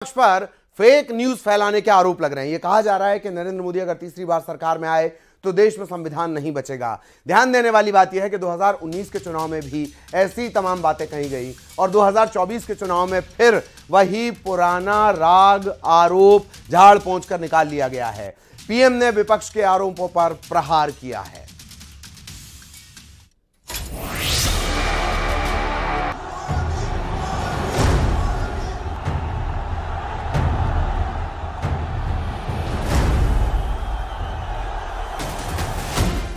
विपक्ष पर fake news फैलाने के आरोप लग रहे हैं। यह कहा जा रहा है कि नरेंद्र मोदी अगर तीसरी बार सरकार में आए तो देश में संविधान नहीं बचेगा। ध्यान देने वाली बात यह है कि 2019 के चुनाव में भी ऐसी तमाम बातें कही गई और 2024 के चुनाव में फिर वही पुराना राग आरोप झाड़ पोंछ कर निकाल लिया गया है। पीएम ने विपक्ष के आरोपों पर प्रहार किया है।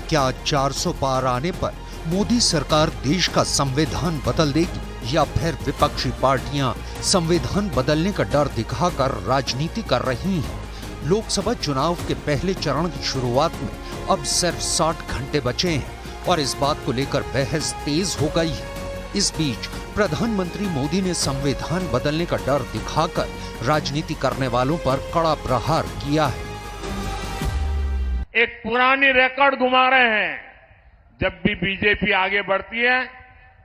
क्या 400 पार आने पर मोदी सरकार देश का संविधान बदल देगी या फिर विपक्षी पार्टियां संविधान बदलने का डर दिखाकर राजनीति कर रही हैं? लोकसभा चुनाव के पहले चरण की शुरुआत में अब सिर्फ 60 घंटे बचे हैं और इस बात को लेकर बहस तेज हो गई है। इस बीच प्रधानमंत्री मोदी ने संविधान बदलने का डर दिखाकर राजनीति करने वालों पर कड़ा प्रहार किया है। एक पुरानी रिकॉर्ड घुमा रहे हैं। जब भी बीजेपी आगे बढ़ती है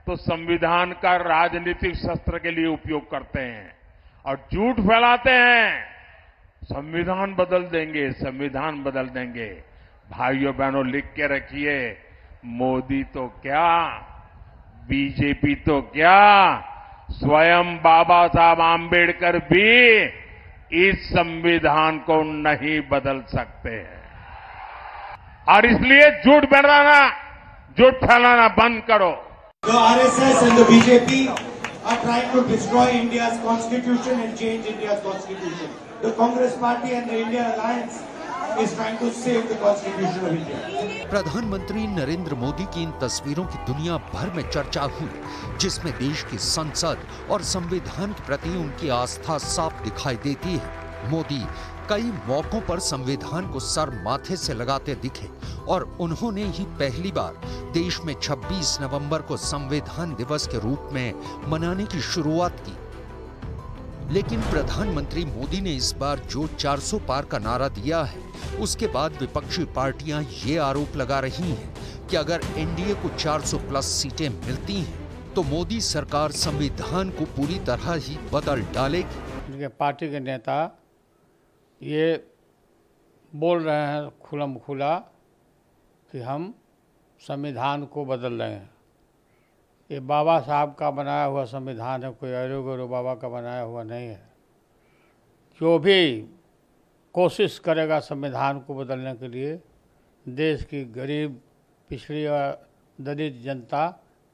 तो संविधान का राजनीतिक शस्त्र के लिए उपयोग करते हैं और झूठ फैलाते हैं। संविधान बदल देंगे, संविधान बदल देंगे। भाइयों बहनों, लिख के रखिए, मोदी तो क्या, बीजेपी तो क्या, स्वयं बाबा साहब आंबेडकर भी इस संविधान को नहीं बदल सकते हैं। और इसलिए झूठ फैलाना बंद करो। The RSS and the BJP are trying to destroy India's constitution and change India's constitution. The Congress Party and the India Alliance is trying to save the constitution of India. प्रधानमंत्री नरेंद्र मोदी की इन तस्वीरों की दुनिया भर में चर्चा हुई, जिसमें देश की संसद और संविधान के प्रति उनकी आस्था साफ दिखाई देती है। मोदी कई मौकों पर संविधान को सर माथे से लगाते दिखे और उन्होंने ही पहली बार देश में 26 नवंबर को संविधान दिवस के रूप में मनाने की शुरुआत की। लेकिन प्रधानमंत्री मोदी ने इस बार जो 400 पार का नारा दिया है, उसके बाद विपक्षी पार्टियां ये आरोप लगा रही हैं कि अगर एनडीए को 400 प्लस सीटें मिलती हैं तो मोदी सरकार संविधान को पूरी तरह ही बदल डालेगी। पार्टी के नेता ये बोल रहे हैं खुलम खुला कि हम संविधान को बदल रहे हैं। ये बाबा साहब का बनाया हुआ संविधान है, कोई अरो गरो बाबा का बनाया हुआ नहीं है। जो भी कोशिश करेगा संविधान को बदलने के लिए, देश की गरीब पिछड़ी और दलित जनता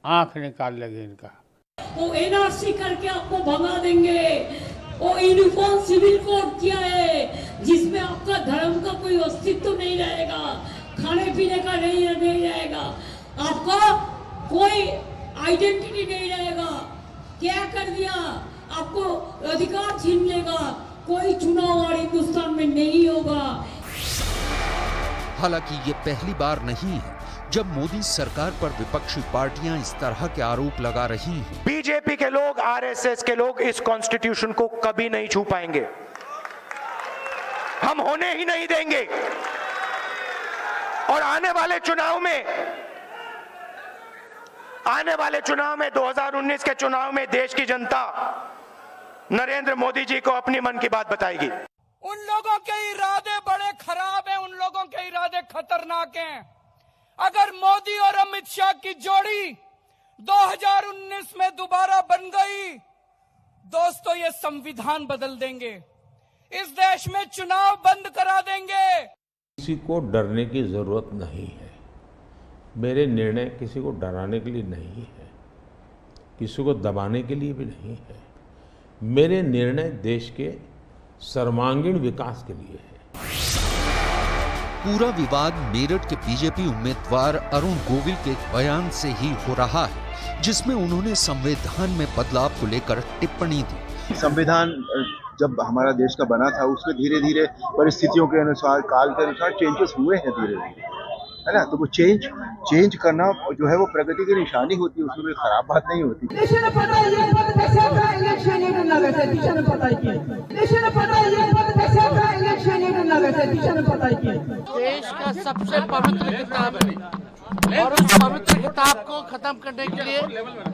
आंख निकाल लेगी इनका। वो एनआरसी करके आपको भगा देंगे। वो यूनिफॉर्म सिविल कोड किया है जिसमें आपका धर्म का कोई अस्तित्व नहीं रहेगा, खाने पीने का नहीं रहेगा, आपका कोई आइडेंटिटी नहीं रहेगा। क्या कर दिया, आपको अधिकार छीन लेगा, कोई चुनाव और हिंदुस्तान में नहीं होगा। हालांकि ये पहली बार नहीं है जब मोदी सरकार पर विपक्षी पार्टियां इस तरह के आरोप लगा रही हैं। बीजेपी के लोग, आरएसएस के लोग इस कॉन्स्टिट्यूशन को कभी नहीं छू पाएंगे। हम होने ही नहीं देंगे। और आने वाले चुनाव में 2019 के चुनाव में देश की जनता नरेंद्र मोदी जी को अपनी मन की बात बताएगी। उन लोगों के इरादे बड़े खराब हैं, उन लोगों के इरादे खतरनाक हैं। अगर मोदी और अमित शाह की जोड़ी 2019 में दोबारा बन गई, दोस्तों ये संविधान बदल देंगे, इस देश में चुनाव बंद करा देंगे। किसी को डरने की जरूरत नहीं है। मेरे निर्णय किसी को डराने के लिए नहीं है, किसी को दबाने के लिए भी नहीं है। मेरे निर्णय देश के सर्वांगीण विकास के लिए है। पूरा विवाद मेरठ के बीजेपी उम्मीदवार अरुण गोविल के बयान से ही हो रहा है, जिसमें उन्होंने संविधान में बदलाव को लेकर टिप्पणी दी। संविधान जब हमारा देश का बना था उसमें धीरे धीरे परिस्थितियों के अनुसार, काल के अनुसार चेंजेस हुए हैं धीरे धीरे, है ना। तो वो चेंज करना जो है वो प्रगति की निशानी होती है, उसमें कोई खराब बात नहीं होती। देश का सबसे पवित्र किताब है और उस पवित्र किताब पाप को खत्म करने के लिए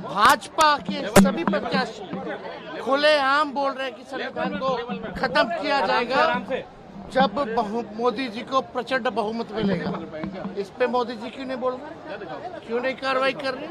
भाजपा के सभी प्रत्याशी खुलेआम बोल रहे हैं कि संविधान को खत्म किया जाएगा जब मोदी जी को प्रचंड बहुमत मिलेगा। इस पे मोदी जी क्यों नहीं बोल रहे, क्यों नहीं कार्रवाई कर रहे?